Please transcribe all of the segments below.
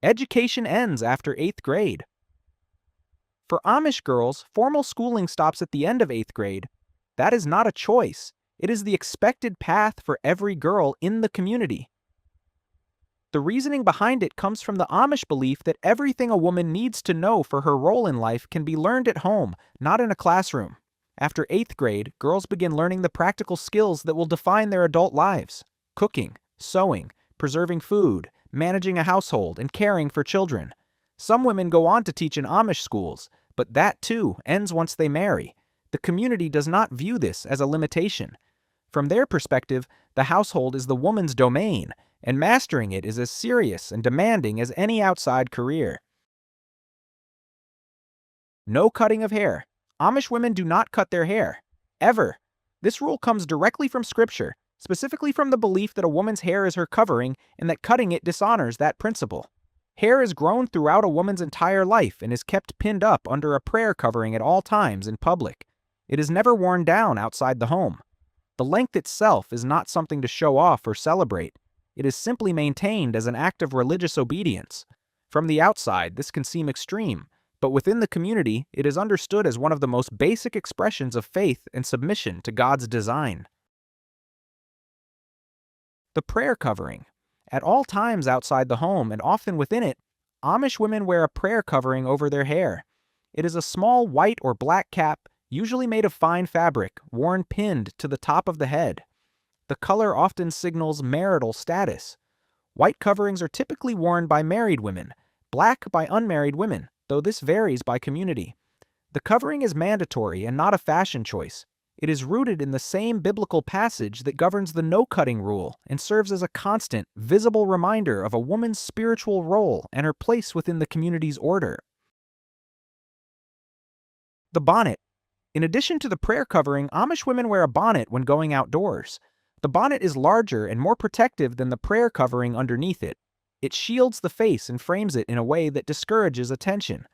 Education ends after 8th grade. For Amish girls, formal schooling stops at the end of 8th grade. That is not a choice. It is the expected path for every girl in the community. The reasoning behind it comes from the Amish belief that everything a woman needs to know for her role in life can be learned at home, not in a classroom. After 8th grade, girls begin learning the practical skills that will define their adult lives: cooking, sewing, preserving food, managing a household, and caring for children. Some women go on to teach in Amish schools, but that too ends once they marry. The community does not view this as a limitation. From their perspective, the household is the woman's domain, and mastering it is as serious and demanding as any outside career. No cutting of hair. Amish women do not cut their hair. Ever. This rule comes directly from Scripture, specifically from the belief that a woman's hair is her covering and that cutting it dishonors that principle. Hair is grown throughout a woman's entire life and is kept pinned up under a prayer covering at all times in public. It is never worn down outside the home. The length itself is not something to show off or celebrate. It is simply maintained as an act of religious obedience. From the outside, this can seem extreme, but within the community, it is understood as one of the most basic expressions of faith and submission to God's design. The prayer covering. At all times outside the home and often within it, Amish women wear a prayer covering over their hair. It is a small white or black cap, usually made of fine fabric, worn pinned to the top of the head. The color often signals marital status. White coverings are typically worn by married women, black by unmarried women, though this varies by community. The covering is mandatory and not a fashion choice. It is rooted in the same biblical passage that governs the no-cutting rule and serves as a constant, visible reminder of a woman's spiritual role and her place within the community's order. The bonnet. In addition to the prayer covering, Amish women wear a bonnet when going outdoors. The bonnet is larger and more protective than the prayer covering underneath it. It shields the face and frames it in a way that discourages attention.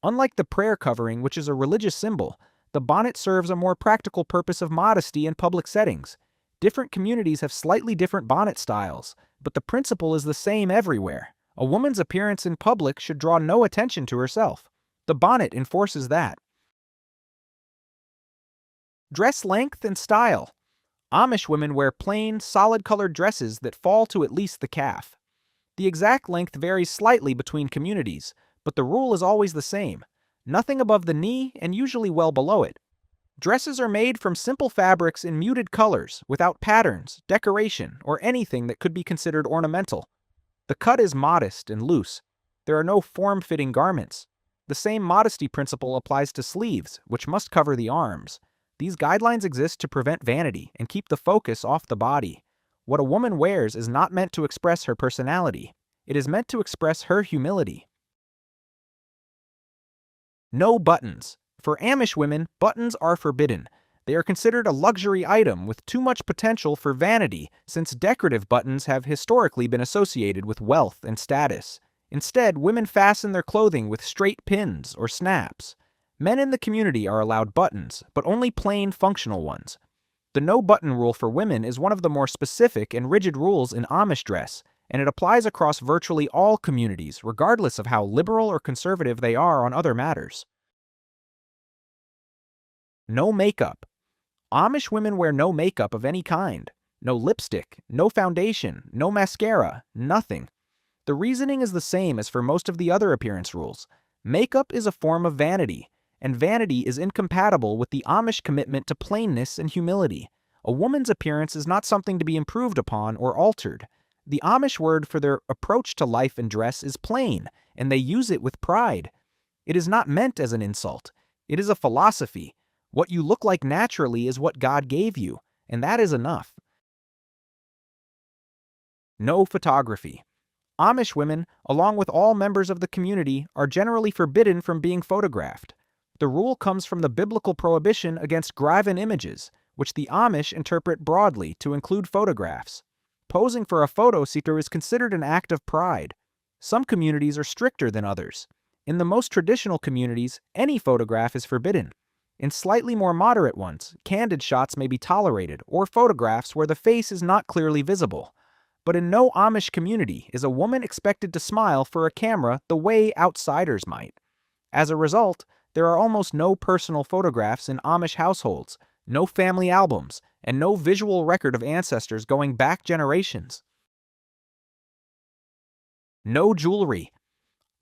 Unlike the prayer covering, which is a religious symbol, the bonnet serves a more practical purpose of modesty in public settings. Different communities have slightly different bonnet styles, but the principle is the same everywhere. A woman's appearance in public should draw no attention to herself. The bonnet enforces that. Dress length and style. Amish women wear plain, solid-colored dresses that fall to at least the calf. The exact length varies slightly between communities, but the rule is always the same: nothing above the knee and usually well below it. Dresses are made from simple fabrics in muted colors, without patterns, decoration, or anything that could be considered ornamental. The cut is modest and loose. There are no form-fitting garments. The same modesty principle applies to sleeves, which must cover the arms. These guidelines exist to prevent vanity and keep the focus off the body. What a woman wears is not meant to express her personality. It is meant to express her humility. No buttons. For Amish women, buttons are forbidden. They are considered a luxury item with too much potential for vanity, since decorative buttons have historically been associated with wealth and status. Instead, women fasten their clothing with straight pins or snaps. Men in the community are allowed buttons, but only plain, functional ones. The no-button rule for women is one of the more specific and rigid rules in Amish dress, and it applies across virtually all communities, regardless of how liberal or conservative they are on other matters. No makeup. Amish women wear no makeup of any kind. No lipstick, no foundation, no mascara, nothing. The reasoning is the same as for most of the other appearance rules. Makeup is a form of vanity, and vanity is incompatible with the Amish commitment to plainness and humility. A woman's appearance is not something to be improved upon or altered. The Amish word for their approach to life and dress is plain, and they use it with pride. It is not meant as an insult. It is a philosophy. What you look like naturally is what God gave you, and that is enough. No photography. Amish women, along with all members of the community, are generally forbidden from being photographed. The rule comes from the biblical prohibition against graven images, which the Amish interpret broadly to include photographs. Posing for a photo seeker is considered an act of pride. Some communities are stricter than others. In the most traditional communities, any photograph is forbidden. In slightly more moderate ones, candid shots may be tolerated, or photographs where the face is not clearly visible. But in no Amish community is a woman expected to smile for a camera the way outsiders might. As a result, there are almost no personal photographs in Amish households, no family albums, and no visual record of ancestors going back generations. No jewelry.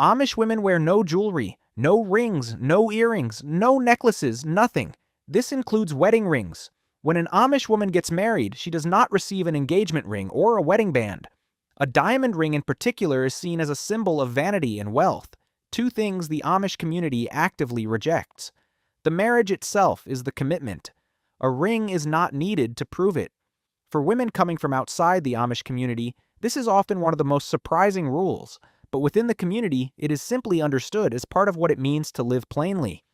Amish women wear no jewelry, no rings, no earrings, no necklaces, nothing. This includes wedding rings. When an Amish woman gets married, she does not receive an engagement ring or a wedding band. A diamond ring in particular is seen as a symbol of vanity and wealth, two things the Amish community actively rejects. The marriage itself is the commitment. A ring is not needed to prove it. For women coming from outside the Amish community, this is often one of the most surprising rules, but within the community, it is simply understood as part of what it means to live plainly.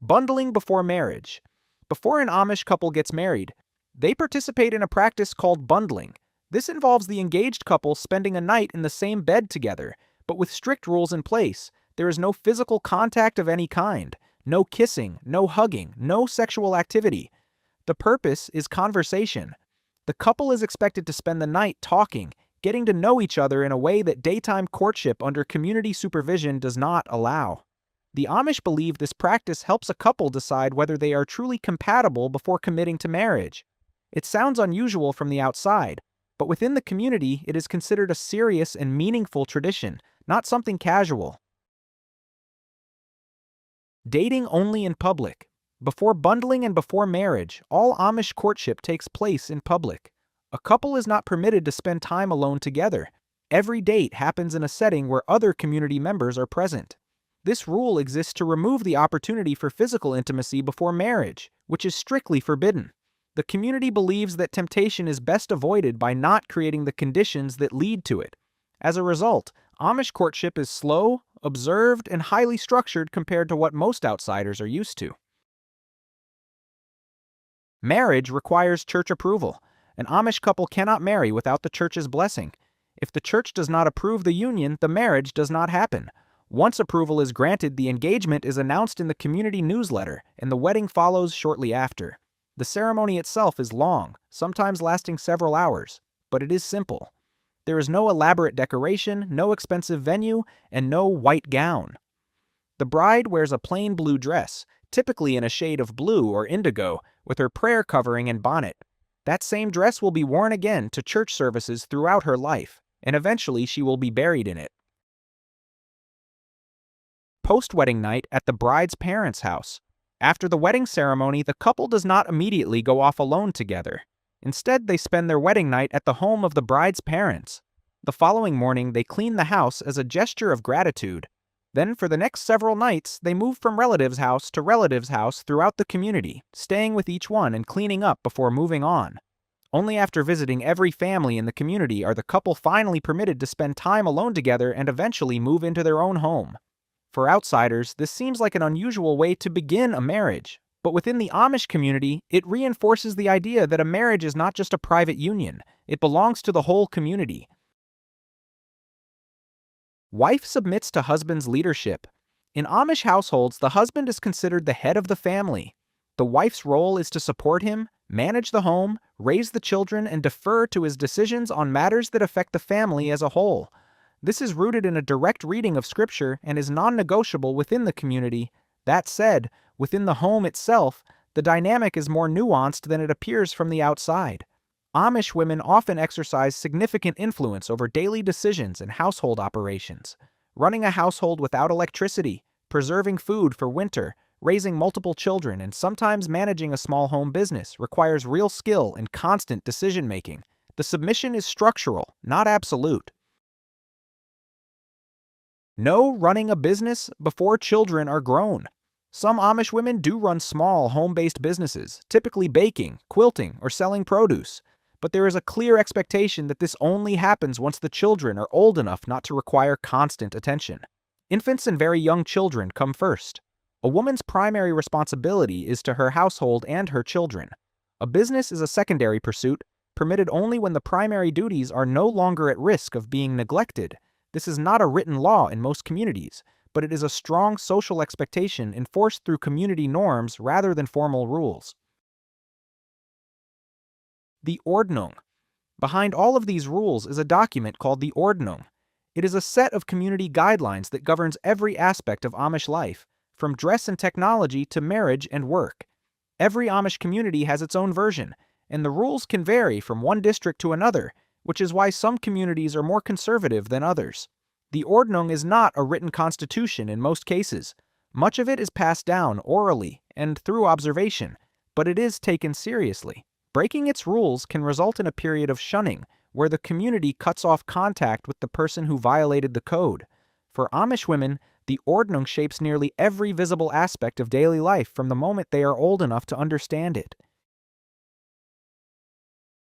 Bundling before marriage. Before an Amish couple gets married, they participate in a practice called bundling. This involves the engaged couple spending a night in the same bed together, but with strict rules in place. There is no physical contact of any kind, no kissing, no hugging, no sexual activity. The purpose is conversation. The couple is expected to spend the night talking, getting to know each other in a way that daytime courtship under community supervision does not allow. The Amish believe this practice helps a couple decide whether they are truly compatible before committing to marriage. It sounds unusual from the outside, but within the community it is considered a serious and meaningful tradition, not something casual. Dating only in public. Before bundling and before marriage, all Amish courtship takes place in public. A couple is not permitted to spend time alone together. Every date happens in a setting where other community members are present. This rule exists to remove the opportunity for physical intimacy before marriage, which is strictly forbidden. The community believes that temptation is best avoided by not creating the conditions that lead to it. As a result, Amish courtship is slow, observed, and highly structured compared to what most outsiders are used to. Marriage requires church approval. An Amish couple cannot marry without the church's blessing. If the church does not approve the union, the marriage does not happen. Once approval is granted, the engagement is announced in the community newsletter, and the wedding follows shortly after. The ceremony itself is long, sometimes lasting several hours, but it is simple. There is no elaborate decoration, no expensive venue, and no white gown. The bride wears a plain blue dress, typically in a shade of blue or indigo, with her prayer covering and bonnet. That same dress will be worn again to church services throughout her life, and eventually she will be buried in it. Post-wedding night at the bride's parents' house. After the wedding ceremony, the couple does not immediately go off alone together. Instead, they spend their wedding night at the home of the bride's parents. The following morning, they clean the house as a gesture of gratitude. Then, for the next several nights, they move from relative's house to relative's house throughout the community, staying with each one and cleaning up before moving on. Only after visiting every family in the community are the couple finally permitted to spend time alone together and eventually move into their own home. For outsiders, this seems like an unusual way to begin a marriage, but within the Amish community, it reinforces the idea that a marriage is not just a private union, it belongs to the whole community. Wife submits to husband's leadership. In Amish households, the husband is considered the head of the family. The wife's role is to support him, manage the home, raise the children, and defer to his decisions on matters that affect the family as a whole. This is rooted in a direct reading of Scripture and is non-negotiable within the community. That said, within the home itself, the dynamic is more nuanced than it appears from the outside. Amish women often exercise significant influence over daily decisions and household operations. Running a household without electricity, preserving food for winter, raising multiple children, and sometimes managing a small home business requires real skill and constant decision-making. The submission is structural, not absolute. No running a business before children are grown. Some Amish women do run small home-based businesses, typically baking, quilting, or selling produce. But there is a clear expectation that this only happens once the children are old enough not to require constant attention. Infants and very young children come first. A woman's primary responsibility is to her household and her children. A business is a secondary pursuit, permitted only when the primary duties are no longer at risk of being neglected. This is not a written law in most communities, but it is a strong social expectation enforced through community norms rather than formal rules. The Ordnung. Behind all of these rules is a document called the Ordnung. It is a set of community guidelines that governs every aspect of Amish life, from dress and technology to marriage and work. Every Amish community has its own version, and the rules can vary from one district to another, which is why some communities are more conservative than others. The Ordnung is not a written constitution in most cases. Much of it is passed down orally and through observation, but it is taken seriously. Breaking its rules can result in a period of shunning, where the community cuts off contact with the person who violated the code. For Amish women, the Ordnung shapes nearly every visible aspect of daily life from the moment they are old enough to understand it.